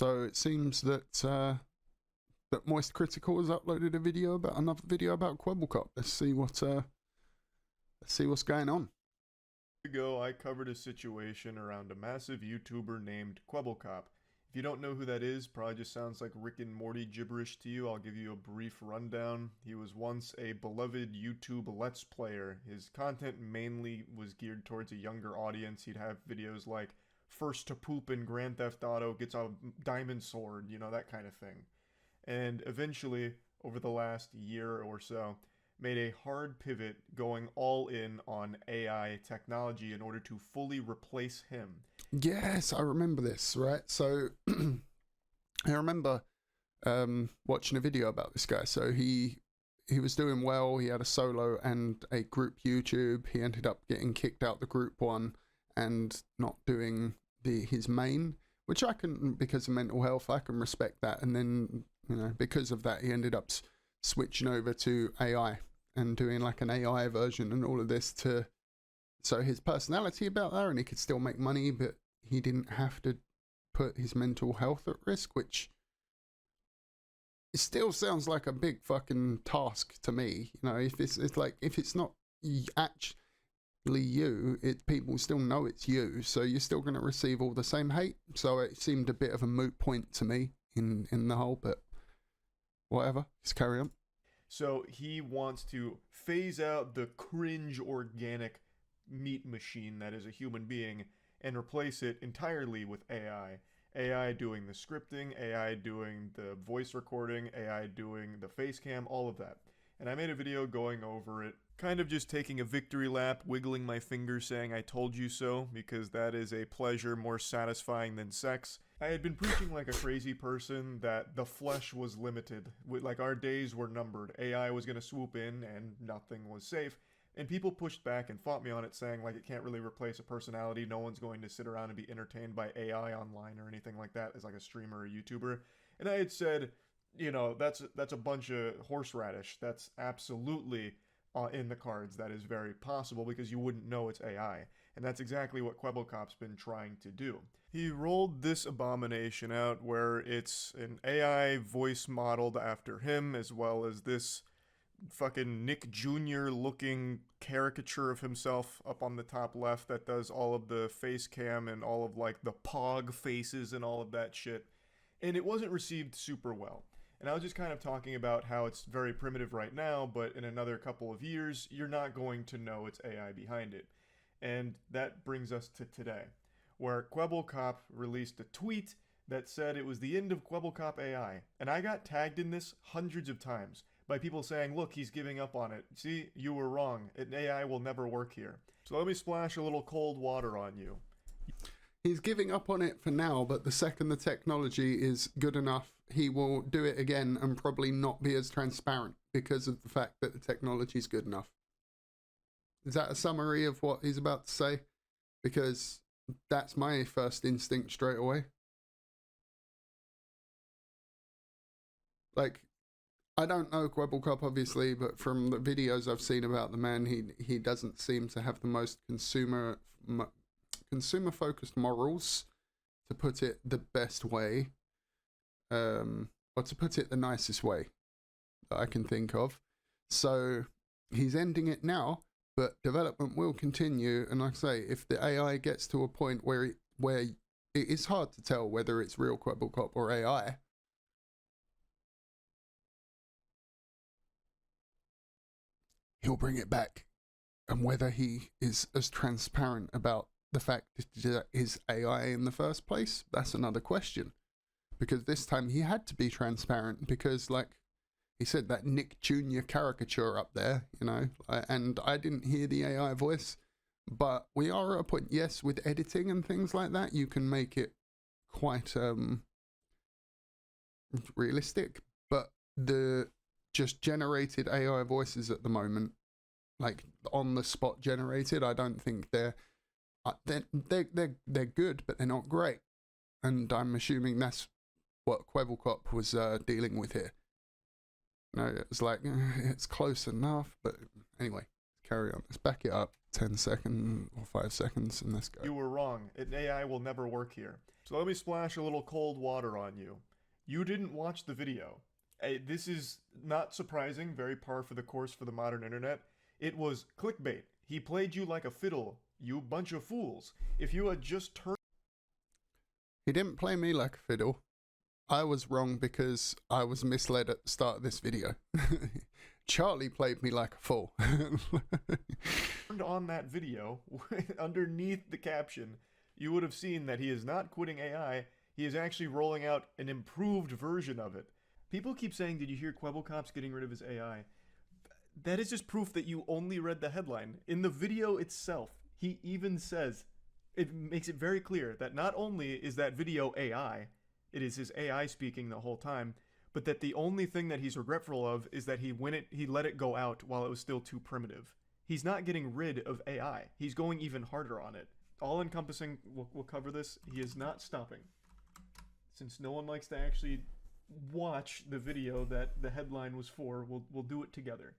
So it seems that that Moist Critical has uploaded another video about KWEBBELKOP. Let's see what's going on. Ago, I covered a situation around a massive YouTuber named KWEBBELKOP. If you don't know who that is, probably just sounds like Rick and Morty gibberish to you. I'll give you a brief rundown. He was once a beloved YouTube Let's Player. His content mainly was geared towards a younger audience. He'd have videos like first to poop in Grand Theft Auto, gets a diamond sword, you know, that kind of thing. And eventually, over the last year or so, made a hard pivot going all in on AI technology in order to fully replace him. Yes, I remember this, right? So I remember watching a video about this guy. So he was doing well. He had a solo and a group YouTube. He ended up getting kicked out the group one and not doing his main, which I can, because of mental health, I can respect that. And then, you know, because of that, he ended up switching over to AI and doing like an AI version and all of this so his personality about there, and he could still make money, but he didn't have to put his mental health at risk, which it still sounds like a big fucking task to me. You know, if it's not actually you, people still know it's you, so you're still going to receive all the same hate. So it seemed a bit of a moot point to me in the whole, but whatever, just carry on. So he wants to phase out the cringe organic meat machine that is a human being and replace it entirely with AI. AI doing the scripting, AI doing the voice recording, AI doing the face cam, all of that. And I made a video going over it, kind of just taking a victory lap, wiggling my fingers saying I told you so, because that is a pleasure more satisfying than sex. I had been preaching like a crazy person that the flesh was limited, like our days were numbered. AI was going to swoop in and nothing was safe. And people pushed back and fought me on it, saying like it can't really replace a personality. No one's going to sit around and be entertained by AI online or anything like that as like a streamer or a YouTuber. And I had said, you know, that's a bunch of horseradish. That's absolutely in the cards. That is very possible because you wouldn't know it's AI. And that's exactly what KWEBBELKOP's been trying to do. He rolled this abomination out where it's an AI voice modeled after him, as well as this fucking Nick Jr. looking caricature of himself up on the top left that does all of the face cam and all of like the pog faces and all of that shit. And it wasn't received super well. And I was just kind of talking about how it's very primitive right now, but in another couple of years, you're not going to know it's AI behind it. And that brings us to today, where KWEBBELKOP released a tweet that said it was the end of KWEBBELKOP AI. And I got tagged in this hundreds of times by people saying, look, he's giving up on it. See, you were wrong. An AI will never work here. So let me splash a little cold water on you. He's giving up on it for now, but the second the technology is good enough, he will do it again and probably not be as transparent because of the fact that the technology is good enough. Is that a summary of what he's about to say? Because that's my first instinct straight away. Like, I don't know KWEBBELKOP obviously, but from the videos I've seen about the man, he doesn't seem to have the most consumer focused morals, to put it the best way, or to put it the nicest way that I can think of. So he's ending it now, but development will continue. And like I say, if the AI gets to a point where it is hard to tell whether it's real KWEBBELKOP or AI, he'll bring it back. And whether he is as transparent about the fact that it is AI in the first place, that's another question. Because this time he had to be transparent because, like he said, that Nick Jr. caricature up there, you know, and I didn't hear the AI voice, but we are at a point, yes, with editing and things like that, you can make it quite realistic, but the just generated AI voices at the moment, like on the spot generated, I don't think they're good, but they're not great. And I'm assuming that's what KWEBBELKOP was dealing with here. No, it's like it's close enough, but anyway, carry on. Let's back it up 10 seconds or 5 seconds and let's go. You were wrong. An AI will never work here. So let me splash a little cold water on you. You didn't watch the video. This is not surprising, very par for the course for the modern internet. It was clickbait. He played you like a fiddle, you bunch of fools. If you had just turned... He didn't play me like a fiddle. I was wrong because I was misled at the start of this video. Charlie played me like a fool. Turned on that video, underneath the caption, you would have seen that he is not quitting AI, he is actually rolling out an improved version of it. People keep saying, did you hear KWEBBELKOP's getting rid of his AI? That is just proof that you only read the headline. In the video itself, he even says, it makes it very clear that not only is that video AI, it is his AI speaking the whole time, but that the only thing that he's regretful of is that he let it go out while it was still too primitive. He's not getting rid of AI. He's going even harder on it. All-encompassing, we'll cover this, he is not stopping. Since no one likes to actually watch the video that the headline was for, we'll do it together.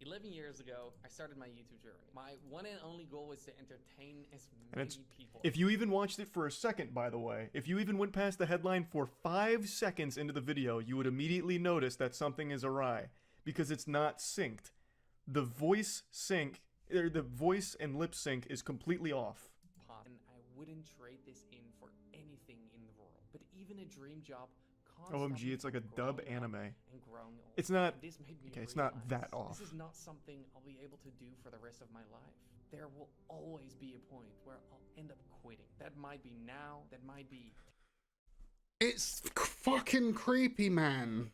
11 years ago, I started my YouTube journey. My one and only goal was to entertain as many people. If you even watched it for a second, by the way, if you even went past the headline for 5 seconds into the video, you would immediately notice that something is awry, because it's not synced. The voice sync, or the voice and lip sync is completely off. And I wouldn't trade this in for anything in the world. But even a dream job. OMG, it's like a dub anime. And growing old. It's not... This made me Okay, it's not that off. This is not something I'll be able to do for the rest of my life. There will always be a point where I'll end up quitting. That might be now, that might be... It's fucking creepy, man.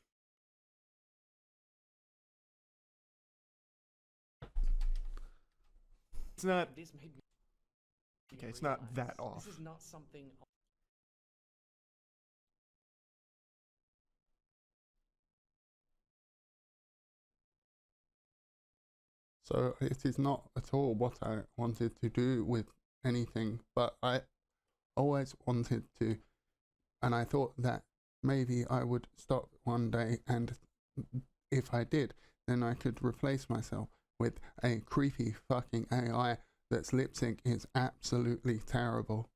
It's not... This made me Okay, it's not that off. This is not something... So it is not at all what I wanted to do with anything, but I always wanted to, and I thought that maybe I would stop one day, and if I did, then I could replace myself with a creepy fucking AI that's lip sync is absolutely terrible.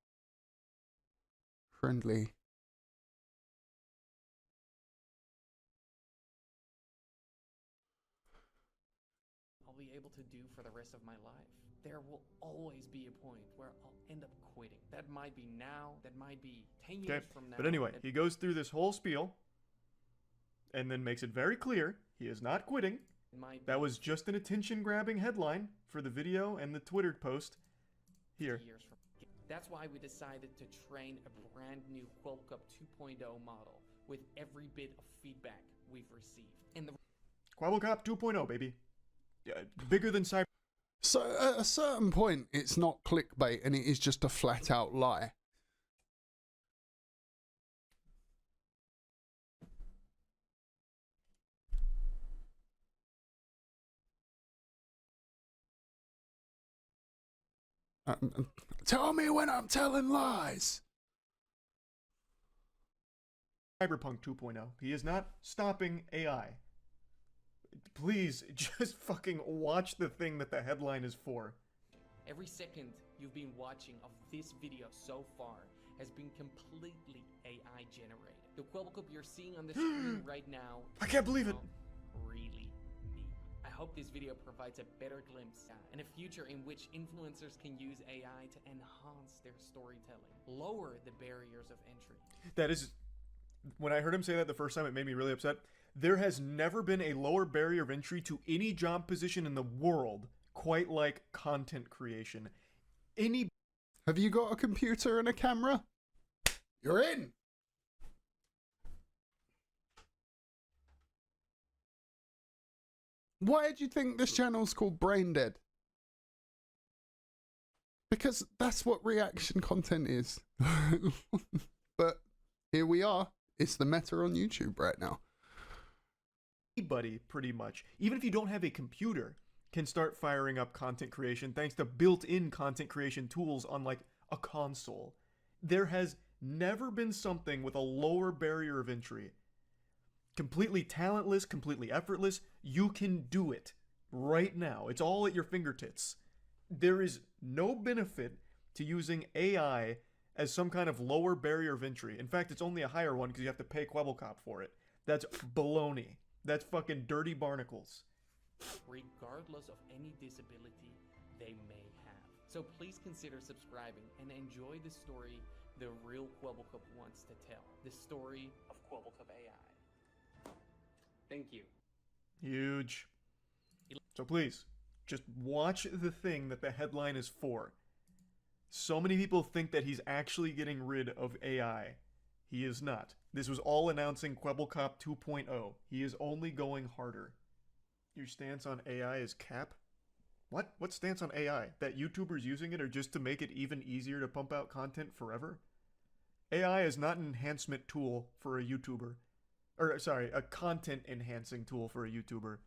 Friendly. I'll be able to do for the rest of my life. There will always be a point where I'll end up quitting. That might be now, that might be 10 years from now. But anyway, he goes through this whole spiel and then makes it very clear he is not quitting. That was just an attention-grabbing headline for the video and the Twitter post. Here. That's why we decided to train a brand new KWEBBELKOP 2.0 model with every bit of feedback we've received. And the KWEBBELKOP 2.0, baby. Bigger than Cyber. So at a certain point, it's not clickbait and it is just a flat out lie. Tell me when I'm telling lies. Cyberpunk 2.0. He is not stopping AI. Please, just fucking watch the thing that the headline is for. Every second you've been watching of this video so far has been completely AI generated. The KWEBBELKOP you're seeing on the screen right now... I can't believe it! ...really me. I hope this video provides a better glimpse and a future in which influencers can use AI to enhance their storytelling, lower the barriers of entry. That is... When I heard him say that the first time, it made me really upset. There has never been a lower barrier of entry to any job position in the world quite like content creation. Have you got a computer and a camera? You're in! Why do you think this channel's called Brain Dead? Because that's what reaction content is. But here we are. It's the meta on YouTube right now. Anybody, pretty much, even if you don't have a computer, can start firing up content creation thanks to built-in content creation tools on like a console. There has never been something with a lower barrier of entry. Completely talentless, completely effortless, you can do it. right now. It's all at your fingertips. There is no benefit to using AI as some kind of lower barrier of entry. In fact, it's only a higher one because you have to pay KWEBBELKOP for it. That's baloney. That's fucking dirty barnacles. Regardless of any disability they may have. So please consider subscribing and enjoy the story the real KWEBBELKOP wants to tell. The story of KWEBBELKOP AI. Thank you. Huge. So please, just watch the thing that the headline is for. So many people think that he's actually getting rid of AI. He is not. This was all announcing KWEBBELKOP 2.0. He is only going harder. Your stance on AI is cap? What? What stance on AI? That YouTubers using it are just to make it even easier to pump out content forever? AI is not an enhancement tool for a YouTuber. Or, sorry, a content enhancing tool for a YouTuber.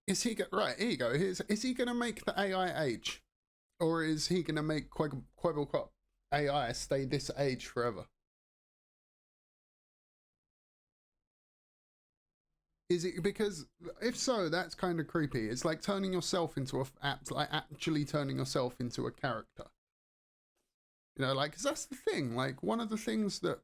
Is he right? Here you go. Is he going to make the AI age, or is he going to make KWEBBELKOP AI stay this age forever? Is it because if so, that's kind of creepy. It's like turning yourself into like actually turning yourself into a character. You know, like 'cause that's the thing. Like one of the things that,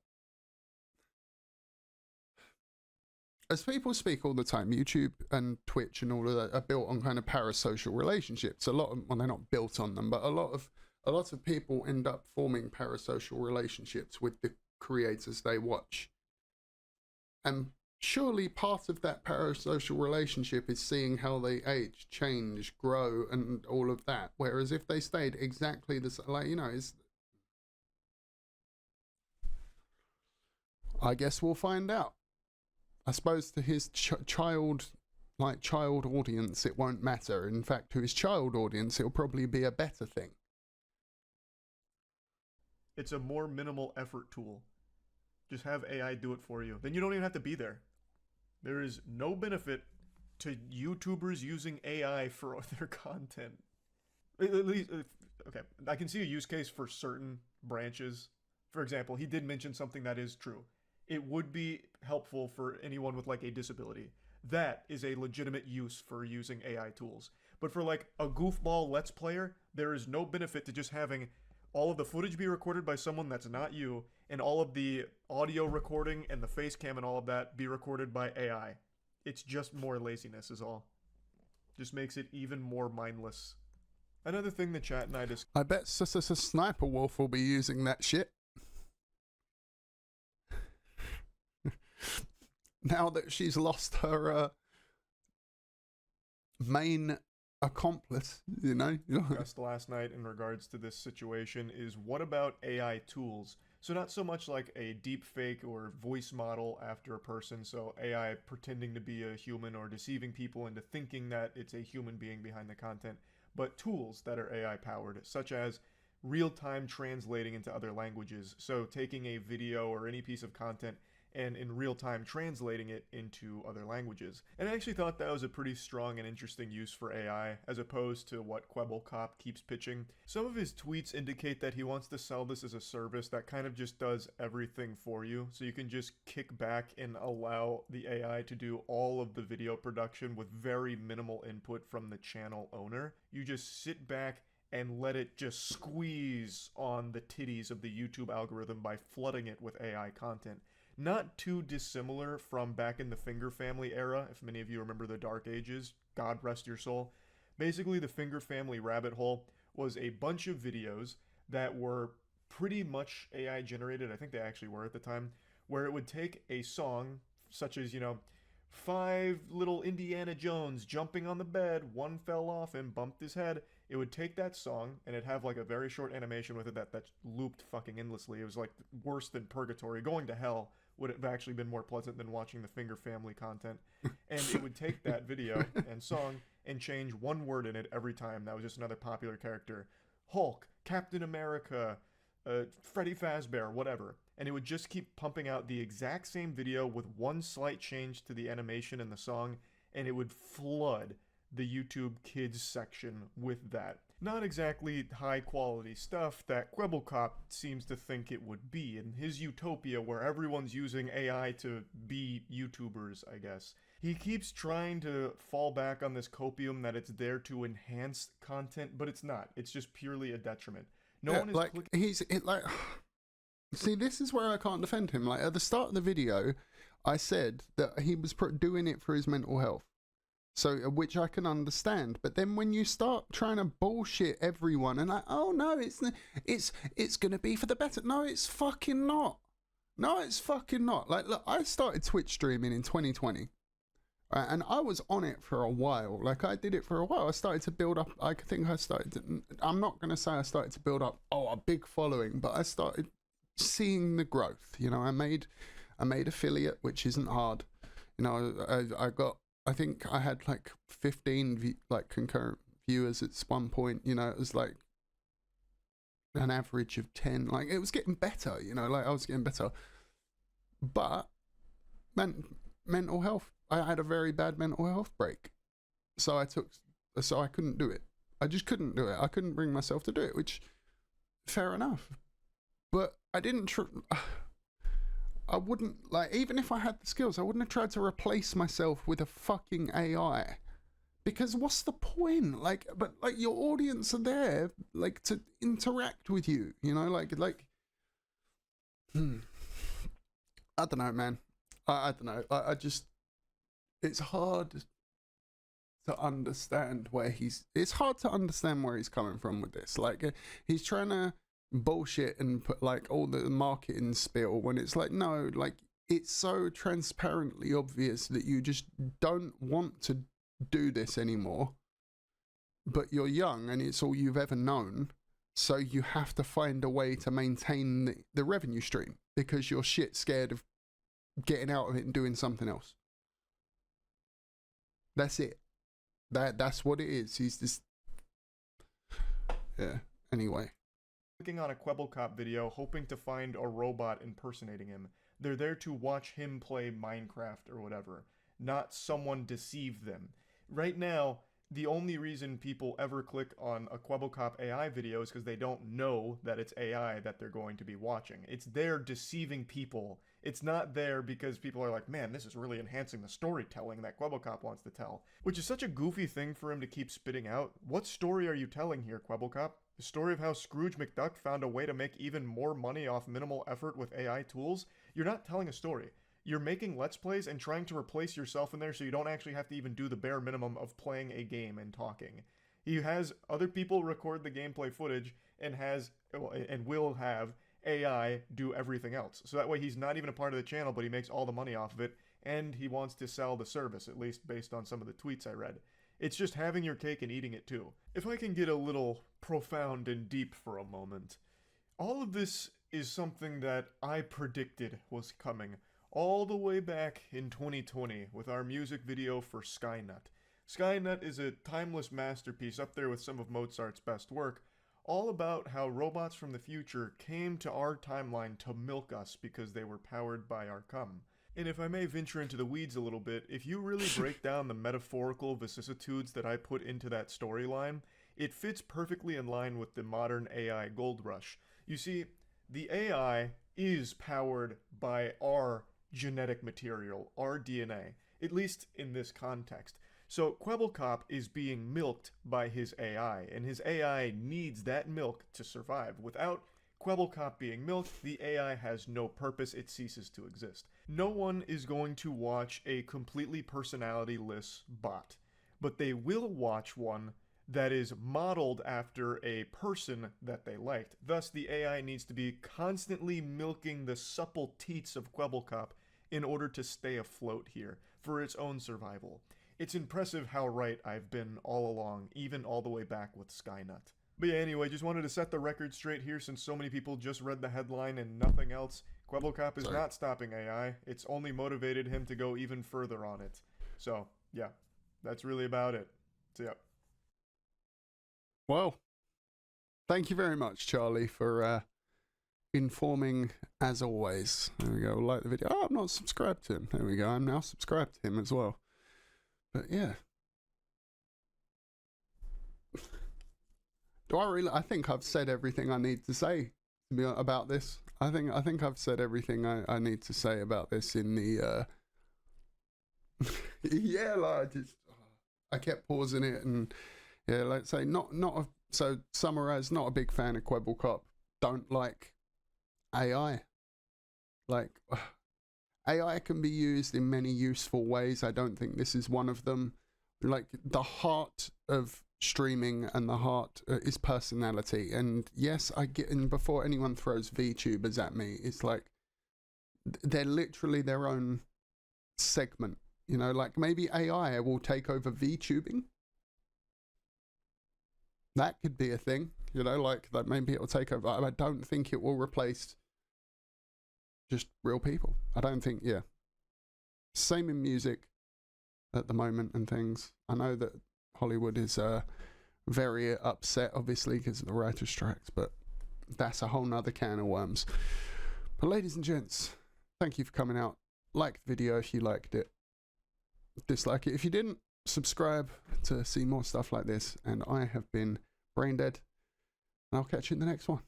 as people speak all the time, YouTube and Twitch and all of that are built on kind of parasocial relationships. A lot of, well, they're not built on them, but a lot of people end up forming parasocial relationships with the creators they watch. And surely part of that parasocial relationship is seeing how they age, change, grow, and all of that. Whereas if they stayed exactly the same, like, you know, I guess we'll find out. I suppose to his child audience, it won't matter. In fact, to his child audience, it'll probably be a better thing. It's a more minimal effort tool. Just have AI do it for you. Then you don't even have to be there. There is no benefit to YouTubers using AI for their content. At least, okay, I can see a use case for certain branches. For example, he did mention something that is true. It would be helpful for anyone with like a disability. That is a legitimate use for using AI tools. But for like a goofball Let's Player, there is no benefit to just having all of the footage be recorded by someone that's not you, and all of the audio recording and the face cam and all of that be recorded by AI. It's just more laziness is all. Just makes it even more mindless. Another thing the chat and I discussed. I bet Sniper Wolf will be using that shit. Now that she's lost her main accomplice, you know. Discussed last night in regards to this situation is, what about AI tools? So not so much like a deep fake or voice model after a person, so AI pretending to be a human or deceiving people into thinking that it's a human being behind the content, but tools that are AI powered, such as real-time translating into other languages. So taking a video or any piece of content and in real time translating it into other languages. And I actually thought that was a pretty strong and interesting use for AI, as opposed to what KWEBBELKOP keeps pitching. Some of his tweets indicate that he wants to sell this as a service that kind of just does everything for you, so you can just kick back and allow the AI to do all of the video production with very minimal input from the channel owner. You just sit back and let it just squeeze on the titties of the YouTube algorithm by flooding it with AI content. Not too dissimilar from back in the Finger Family era, if many of you remember the Dark Ages, God rest your soul. Basically, the Finger Family rabbit hole was a bunch of videos that were pretty much AI generated, I think they actually were at the time, where it would take a song, such as, you know, 5 little Indiana Jones jumping on the bed, one fell off and bumped his head. It would take that song, and it'd have like a very short animation with it that looped fucking endlessly. It was like worse than purgatory. Going to hell would have actually been more pleasant than watching the Finger Family content. And it would take that video and song and change one word in it every time. That was just another popular character. Hulk, Captain America, Freddy Fazbear, whatever. And it would just keep pumping out the exact same video with one slight change to the animation and the song, and it would flood the YouTube Kids section with that. Not exactly high quality stuff that KWEBBELKOP seems to think it would be in his utopia where everyone's using AI to be YouTubers, I guess. He keeps trying to fall back on this copium that it's there to enhance content, but it's not. It's just purely a detriment. No one is See, this is where I can't defend him. Like, at the start of the video, I said that he was doing it for his mental health. So, which I can understand. But then when you start trying to bullshit everyone and like, oh no, it's going to be for the better. No, it's fucking not. No, it's fucking not. Like, look, I started Twitch streaming in 2020. And I was on it for a while. Like, I did it for a while. I started to build up, I'm not going to say I started to build up, a big following, but I started seeing the growth. You know, I made affiliate, which isn't hard. You know, I think I had like 15 concurrent viewers at one point. You know, it was like an average of 10. Like, it was getting better, you know, like I was getting better. But mental health, I had a very bad mental health break. So I couldn't do it. I just couldn't do it. I couldn't bring myself to do it, which, fair enough. But I didn't I wouldn't, even if I had the skills, I wouldn't have tried to replace myself with a fucking AI. Because what's the point? But your audience are there, to interact with you, you know, I don't know, man. I don't know. I just, it's hard to understand it's hard to understand where he's coming from with this. He's trying to bullshit and put all the marketing spiel when it's no, it's so transparently obvious that you just don't want to do this anymore, but you're young and it's all you've ever known, so you have to find a way to maintain the revenue stream because you're shit scared of getting out of it and doing something else. That's it. That's what it is. He's just, yeah. Anyway, clicking on a KWEBBELKOP video hoping to find a robot impersonating him. They're there to watch him play Minecraft or whatever, not someone deceive them. Right now, the only reason people ever click on a KWEBBELKOP AI video is because they don't know that it's AI that they're going to be watching. It's there deceiving people. It's not there because people are like, man, this is really enhancing the storytelling that KWEBBELKOP wants to tell. Which is such a goofy thing for him to keep spitting out. What story are you telling here, KWEBBELKOP? The story of how Scrooge McDuck found a way to make even more money off minimal effort with AI tools? You're not telling a story. You're making Let's Plays and trying to replace yourself in there so you don't actually have to even do the bare minimum of playing a game and talking. He has other people record the gameplay footage and will have AI do everything else. So that way he's not even a part of the channel, but he makes all the money off of it, and he wants to sell the service, at least based on some of the tweets I read. It's just having your cake and eating it too. If I can get a little profound and deep for a moment, all of this is something that I predicted was coming all the way back in 2020 with our music video for Skynet. Skynet is a timeless masterpiece up there with some of Mozart's best work, all about how robots from the future came to our timeline to milk us because they were powered by our cum. And if I may venture into the weeds a little bit, if you really break down the metaphorical vicissitudes that I put into that storyline, it fits perfectly in line with the modern AI gold rush. You see, the AI is powered by our genetic material, our DNA, at least in this context. So KWEBBELKOP is being milked by his AI, and his AI needs that milk to survive. Without KWEBBELKOP being milked, the AI has no purpose, it ceases to exist. No one is going to watch a completely personality-less bot, but they will watch one that is modeled after a person that they liked. Thus, the AI needs to be constantly milking the supple teats of KWEBBELKOP in order to stay afloat here, for its own survival. It's impressive how right I've been all along, even all the way back with Skynet. But yeah, anyway, just wanted to set the record straight here since so many people just read the headline and nothing else. KWEBBELKOP is not stopping AI. It's only motivated him to go even further on it. So, yeah, that's really about it. So, yeah. Well, thank you very much, Charlie, for informing as always. There we go. Like the video. Oh, I'm not subscribed to him. There we go. I'm now subscribed to him as well. But yeah. Do I really? I think I've said everything I need to say about this. I think I've said everything I need to say about this in the. Yeah, like I kept pausing it, and yeah, let's say so summarize. Not a big fan of KWEBBELKOP. Don't like AI. Like AI can be used in many useful ways. I don't think this is one of them. Like the heart of streaming and the heart is personality. And yes, I get. And before anyone throws VTubers at me, it's like they're literally their own segment. You know, like maybe AI will take over VTubing. That could be a thing. You know, like that maybe it will take over. I don't think it will replace just real people. I don't think. Yeah. Same in music at the moment and things. I know that Hollywood is very upset, obviously, because of the writer's strikes, but that's a whole nother can of worms. But ladies and gents, thank you for coming out. Like the video if you liked it. Dislike it if you didn't. Subscribe to see more stuff like this. And I have been Braindead. And I'll catch you in the next one.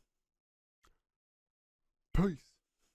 Peace.